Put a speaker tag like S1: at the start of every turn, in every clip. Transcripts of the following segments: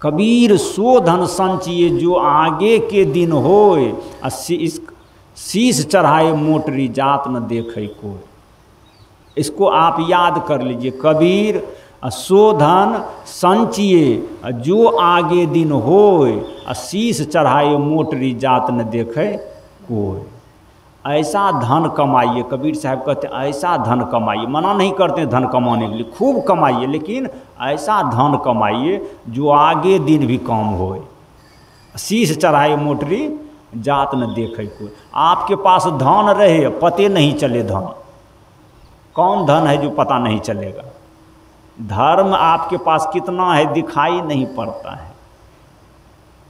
S1: कबीर सो धन संचिए जो आगे के दिन होए, इस शीश चढ़ाए मोटरी जात न देखे कोई। इसको आप याद कर लीजिए, कबीर सो धन संचिए जो आगे दिन होए, शीश चढ़ाए मोटरी जात न देखे कोई। ऐसा धन कमाइए, कबीर साहब कहते हैं ऐसा धन कमाइए। मना नहीं करते धन कमाने के लिए, खूब कमाइए, लेकिन ऐसा धन कमाइए जो आगे दिन भी काम होए। शीश चढ़ाए मोटरी जात न देखे कोई। आपके पास धन रहे पते नहीं चले धन, कौन धन है जो पता नहीं चलेगा। धर्म आपके पास कितना है दिखाई नहीं पड़ता है।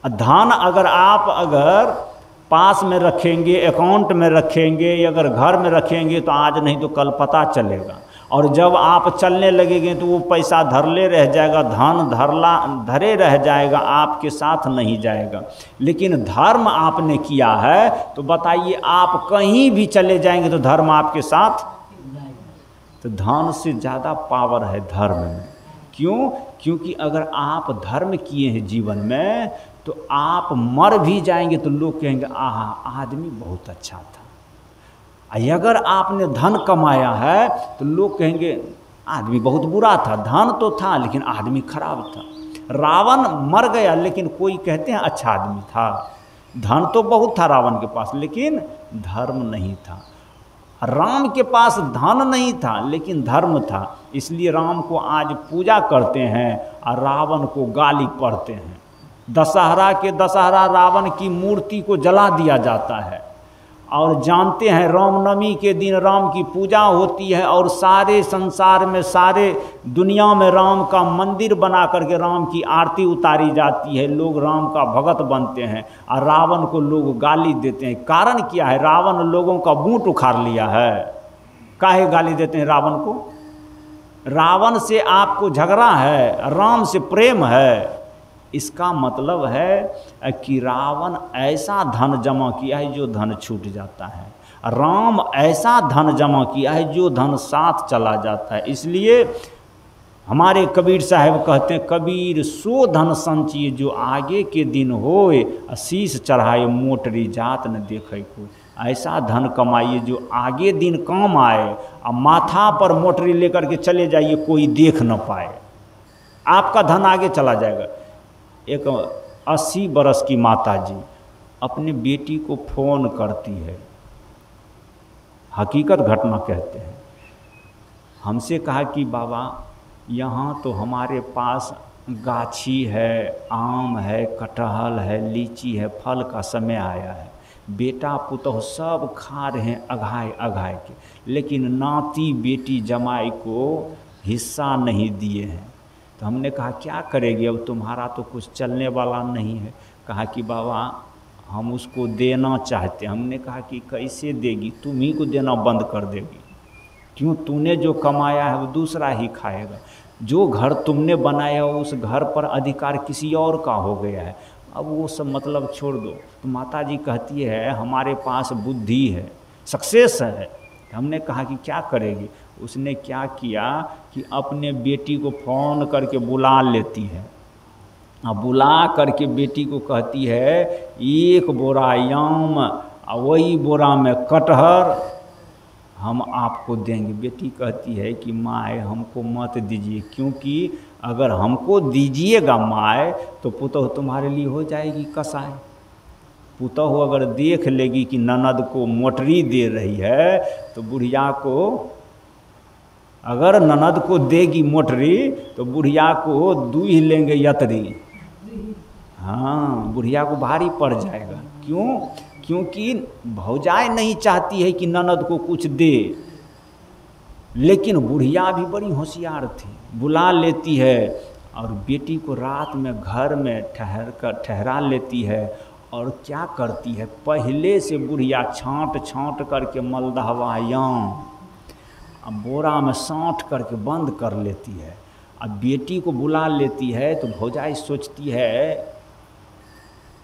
S1: धन अगर पास में रखेंगे, अकाउंट में रखेंगे, अगर घर में रखेंगे तो आज नहीं तो कल पता चलेगा। और जब आप चलने लगेंगे तो वो पैसा धरले रह जाएगा, धन धरे रह जाएगा, आपके साथ नहीं जाएगा। लेकिन धर्म आपने किया है तो बताइए, आप कहीं भी चले जाएंगे तो धर्म आपके साथ। तो धन से ज़्यादा पावर है धर्म में। क्यों? क्योंकि अगर आप धर्म किए हैं जीवन में तो आप मर भी जाएंगे तो लोग कहेंगे आहा आदमी बहुत अच्छा था। अगर आपने धन कमाया है तो लोग कहेंगे आदमी बहुत बुरा था, धन तो था लेकिन आदमी खराब था। रावण मर गया लेकिन कोई कहते हैं अच्छा आदमी था। धन तो बहुत था रावण के पास लेकिन धर्म नहीं था। राम के पास धन नहीं था लेकिन धर्म था, इसलिए राम को आज पूजा करते हैं और रावण को गाली पढ़ते हैं। दशहरा रावण की मूर्ति को जला दिया जाता है। और जानते हैं रामनवमी के दिन राम की पूजा होती है और सारे संसार में, सारे दुनिया में राम का मंदिर बना करके राम की आरती उतारी जाती है। लोग राम का भगत बनते हैं और रावण को लोग गाली देते हैं। कारण क्या है? रावण लोगों का बूट उखाड़ लिया है। काहे गाली देते हैं रावण को? रावण से आपको झगड़ा है, राम से प्रेम है। इसका मतलब है कि रावण ऐसा धन जमा किया है जो धन छूट जाता है, राम ऐसा धन जमा किया है जो धन साथ चला जाता है। इसलिए हमारे कबीर साहब कहते हैं कबीर सो धन संचिए जो आगे के दिन होए, शीश चढ़ाए मोटरी जात न देखे कोई। ऐसा धन कमाइए जो आगे दिन काम आए, और माथा पर मोटरी लेकर के चले जाइए कोई देख न पाए, आपका धन आगे चला जाएगा। एक 80 बरस की माता जी अपने बेटी को फ़ोन करती है, हकीकत घटना कहते हैं। हमसे कहा कि बाबा यहाँ तो हमारे पास गाछी है, आम है, कटहल है, लीची है, फल का समय आया है, बेटा पुतोह सब खा रहे हैं अघाय अघाय के, लेकिन नाती बेटी जमाई को हिस्सा नहीं दिए हैं। तो हमने कहा क्या करेगी, अब तुम्हारा तो कुछ चलने वाला नहीं है। कहा कि बाबा हम उसको देना चाहते हैं। हमने कहा कि कैसे देगी, तुम ही को देना बंद कर देगी। क्यों? तूने जो कमाया है वो दूसरा ही खाएगा। जो घर तुमने बनाया उस घर पर अधिकार किसी और का हो गया है। अब वो सब मतलब छोड़ दो। तो माता जी कहती है हमारे पास बुद्धि है, सक्सेस है। हमने कहा कि क्या करेगी? उसने क्या किया कि अपने बेटी को फ़ोन करके बुला लेती है, और बुला करके बेटी को कहती है 1 बोरा आम और वही बोरा में कटहर हम आपको देंगे। बेटी कहती है कि माए हमको मत दीजिए, क्योंकि अगर हमको दीजिएगा माए तो पुतोह तुम्हारे लिए हो जाएगी कसाई। पुतोह अगर देख लेगी कि ननद को मोटरी दे रही है तो बुढ़िया को, अगर ननद को देगी मोटरी तो बुढ़िया को दूह लेंगे यतरी। हाँ, बुढ़िया को भारी पड़ जाएगा। क्यों? क्योंकि भौजाई नहीं चाहती है कि ननद को कुछ दे, लेकिन बुढ़िया भी बड़ी होशियार थी, बुला लेती है और बेटी को रात में घर में ठहरा लेती है। और क्या करती है, पहले से बुढ़िया छाँट करके मलदहवा याम बोरा में साँट करके बंद कर लेती है। अब बेटी को बुला लेती है तो भौजाई सोचती है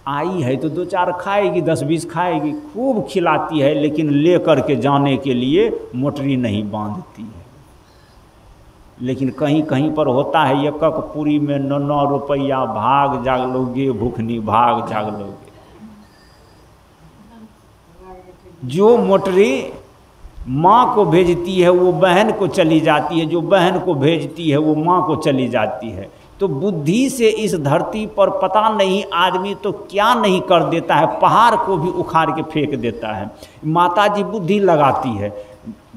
S1: आई है तो 2-4 खाएगी, 10-20 खाएगी, खूब खिलाती है, लेकिन ले कर के जाने के लिए मोटरी नहीं बांधती है। लेकिन कहीं कहीं पर होता है एकक पूरी में 9 रुपया, भाग जाग लोगे भूखनी, भाग जाग लोगे। जो मोटरी माँ को भेजती है वो बहन को चली जाती है, जो बहन को भेजती है वो माँ को चली जाती है। तो बुद्धि से इस धरती पर पता नहीं आदमी तो क्या नहीं कर देता है, पहाड़ को भी उखाड़ के फेंक देता है। माता जी बुद्धि लगाती है,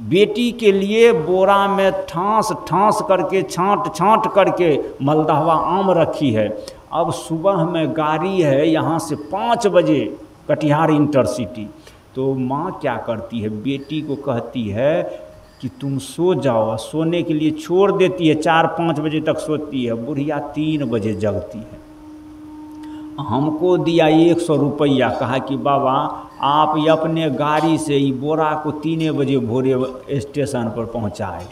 S1: बेटी के लिए बोरा में ठांस ठांस करके छांट छांट करके मलदहवा आम रखी है। अब सुबह में गाड़ी है यहाँ से 5 बजे कटिहार इंटरसिटी, तो माँ क्या करती है, बेटी को कहती है कि तुम सो जाओ, सोने के लिए छोड़ देती है, 4-5 बजे तक सोती है। बुढ़िया 3 बजे जगती है। हमको दिया 100 रुपया, कहा कि बाबा आप ये अपने गाड़ी से ये बोरा को 3 बजे भोरे स्टेशन पर पहुँचाए।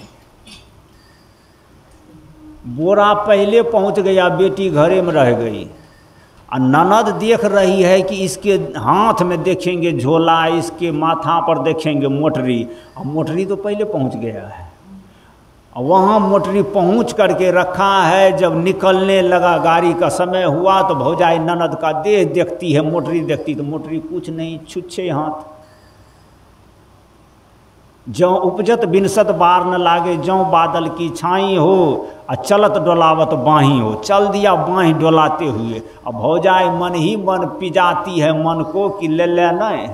S1: बोरा पहले पहुँच गया, बेटी घरे में रह गई। और ननद देख रही है कि इसके हाथ में देखेंगे झोला, इसके माथा पर देखेंगे मोटरी, और मोटरी तो पहले पहुंच गया है। और वहाँ मोटरी पहुंच करके रखा है। जब निकलने लगा, गाड़ी का समय हुआ, तो भौजाई ननद का देह देखती है, मोटरी देखती, तो मोटरी कुछ नहीं, छुच्छे हाथ। ज्यों उपजत बिनसत बार न लागे, ज्यों बादल की छाई हो, और चलत डोलावत बाही हो। चल दिया बाही डोलाते हुए। अब भौजाई मन ही मन पिजाती है मन को कि ले नहीं,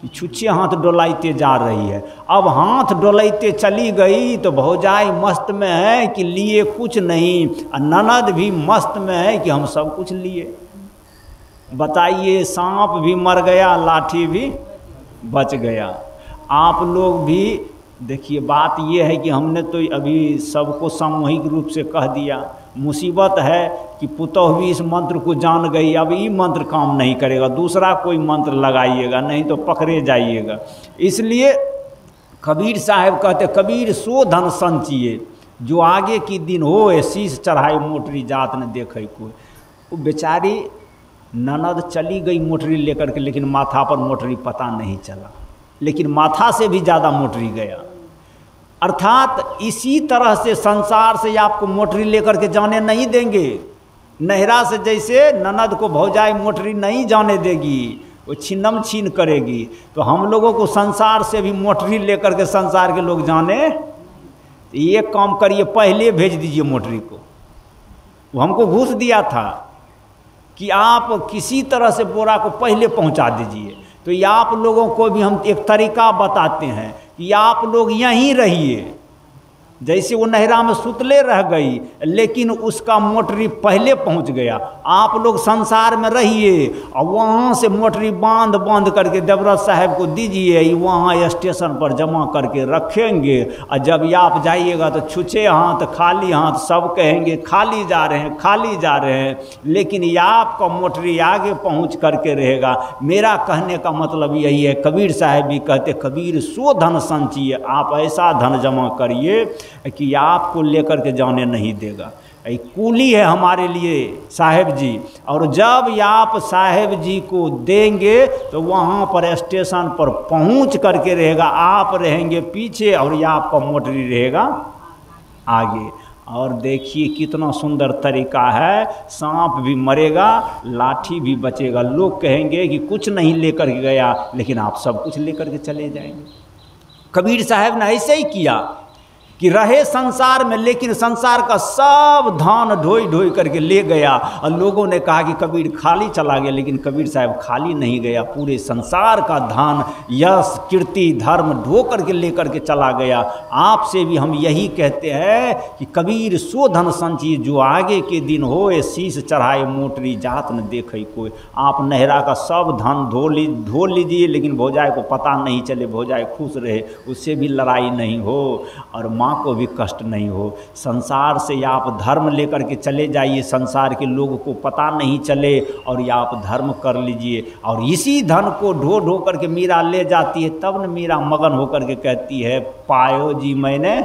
S1: छुच्छे हाथ डोलाते जा रही है। अब हाथ डोलाते चली गई तो भौजाई मस्त में है कि लिए कुछ नहीं, और ननद भी मस्त में है कि हम सब कुछ लिए। बताइए, सांप भी मर गया, लाठी भी बच गया। आप लोग भी देखिए, बात ये है कि हमने तो अभी सबको सामूहिक रूप से कह दिया। मुसीबत है कि पुतौह भी इस मंत्र को जान गई, अब ये मंत्र काम नहीं करेगा, दूसरा कोई मंत्र लगाइएगा, नहीं तो पकड़े जाइएगा। इसलिए कबीर साहब कहते, कबीर सो धन संचिए जो आगे की दिन हो, शीश चढ़ाए मोटरी जात न देखे कोई। वो बेचारी ननद चली गई मोटरी लेकर के, लेकिन माथा पर मोटरी पता नहीं चला, लेकिन माथा से भी ज़्यादा मोटरी गया। अर्थात इसी तरह से संसार से आपको मोटरी लेकर के जाने नहीं देंगे। नहरा से जैसे ननद को भौजाई मोटरी नहीं जाने देगी, वो छिन्नम छीन करेगी, तो हम लोगों को संसार से भी मोटरी लेकर के संसार के लोग जाने। ये काम करिए, पहले भेज दीजिए मोटरी को। वो हमको घूस दिया था कि आप किसी तरह से बोरा को पहले पहुंचा दीजिए। तो ये आप लोगों को भी हम एक तरीका बताते हैं कि आप लोग यहीं रहिए। जैसे वो नहरा में सुतले रह गई, लेकिन उसका मोटरी पहले पहुंच गया। आप लोग संसार में रहिए और वहाँ से मोटरी बांध बांध करके देवव्रत साहब को दीजिए, वहाँ स्टेशन पर जमा करके रखेंगे। और जब आप जाइएगा तो छुछे हाथ खाली हाथ सब कहेंगे खाली जा रहे हैं, खाली जा रहे हैं, लेकिन ये आपका मोटरी आगे पहुँच करके रहेगा। मेरा कहने का मतलब यही है। कबीर साहब भी कहते, कबीर सो धन संचिए, आप ऐसा धन जमा करिए कि आपको लेकर के जाने नहीं देगा। कूली है हमारे लिए साहेब जी, और जब आप साहेब जी को देंगे तो वहाँ पर स्टेशन पर पहुँच करके रहेगा, आप रहेंगे पीछे और ये आपका मोटरी रहेगा आगे। और देखिए कितना सुंदर तरीका है, सांप भी मरेगा, लाठी भी बचेगा। लोग कहेंगे कि कुछ नहीं लेकर के गया, लेकिन आप सब कुछ लेकर के चले जाएंगे। कबीर साहब ने ऐसे ही किया कि रहे संसार में, लेकिन संसार का सब धान ढोई ढोई करके ले गया। और लोगों ने कहा कि कबीर खाली चला गया, लेकिन कबीर साहब खाली नहीं गया। पूरे संसार का धान, यश, कीर्ति, धर्म ढो करके लेकर के चला गया। आपसे भी हम यही कहते हैं कि कबीर सो धन संचिए जो आगे के दिन होए, शीश चढ़ाए मोटरी जात न देखे कोई। आप नहरा का सब धन धो लीजिए, लेकिन भौजाई को पता नहीं चले, भौजाई खुश रहे, उससे भी लड़ाई नहीं हो और माँ को भी कष्ट नहीं हो। संसार से आप धर्म लेकर के चले जाइए, संसार के लोगों को पता नहीं चले, और ये आप धर्म कर लीजिए। और इसी धन को ढो ढो करके मीरा ले जाती है। तब न मीरा मगन होकर के कहती है, पायो जी मैंने।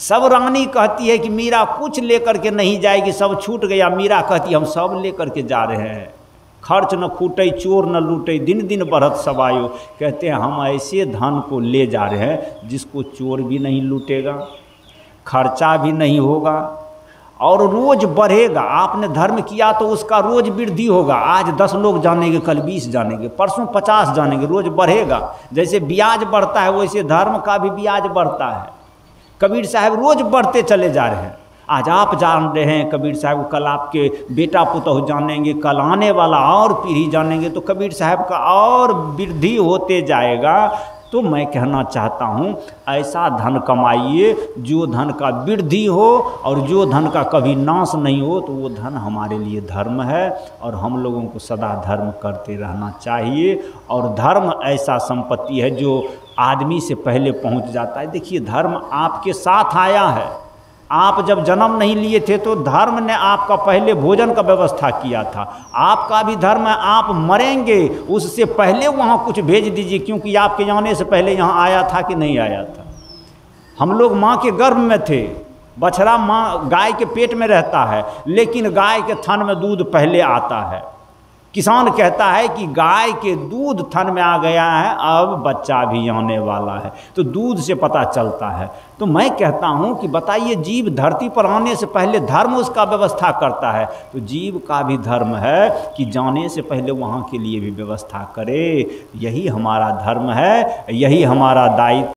S1: सब रानी कहती है कि मीरा कुछ लेकर के नहीं जाएगी, सब छूट गया। मीरा कहती है हम सब लेकर के जा रहे हैं, खर्च न खूटे चोर न लूटे, दिन दिन बढ़त सवायो। कहते हैं हम ऐसे धन को ले जा रहे हैं जिसको चोर भी नहीं लूटेगा, खर्चा भी नहीं होगा और रोज बढ़ेगा। आपने धर्म किया तो उसका रोज वृद्धि होगा। आज 10 लोग जानेंगे, कल 20 जानेंगे, परसों 50 जानेंगे, रोज बढ़ेगा। जैसे ब्याज बढ़ता है वैसे धर्म का भी ब्याज बढ़ता है। कबीर साहब रोज बढ़ते चले जा रहे हैं। आज आप जान रहे हैं कबीर साहब, कल आपके बेटा पुतहु जानेंगे, कल आने वाला और पीढ़ी जानेंगे, तो कबीर साहब का और वृद्धि होते जाएगा। तो मैं कहना चाहता हूँ ऐसा धन कमाइए जो धन का वृद्धि हो और जो धन का कभी नाश नहीं हो, तो वो धन हमारे लिए धर्म है और हम लोगों को सदा धर्म करते रहना चाहिए। और धर्म ऐसा संपत्ति है जो आदमी से पहले पहुँच जाता है। देखिए धर्म आपके साथ आया है। आप जब जन्म नहीं लिए थे तो धर्म ने आपका पहले भोजन का व्यवस्था किया था। आपका भी धर्म है, आप मरेंगे उससे पहले वहाँ कुछ भेज दीजिए, क्योंकि आपके जाने से पहले यहाँ आया था कि नहीं आया था। हम लोग माँ के गर्भ में थे, बछड़ा माँ गाय के पेट में रहता है, लेकिन गाय के थन में दूध पहले आता है। किसान कहता है कि गाय के दूध थन में आ गया है, अब बच्चा भी आने वाला है, तो दूध से पता चलता है। तो मैं कहता हूँ कि बताइए, जीव धरती पर आने से पहले धर्म उसका व्यवस्था करता है, तो जीव का भी धर्म है कि जाने से पहले वहाँ के लिए भी व्यवस्था करे। यही हमारा धर्म है, यही हमारा दायित्व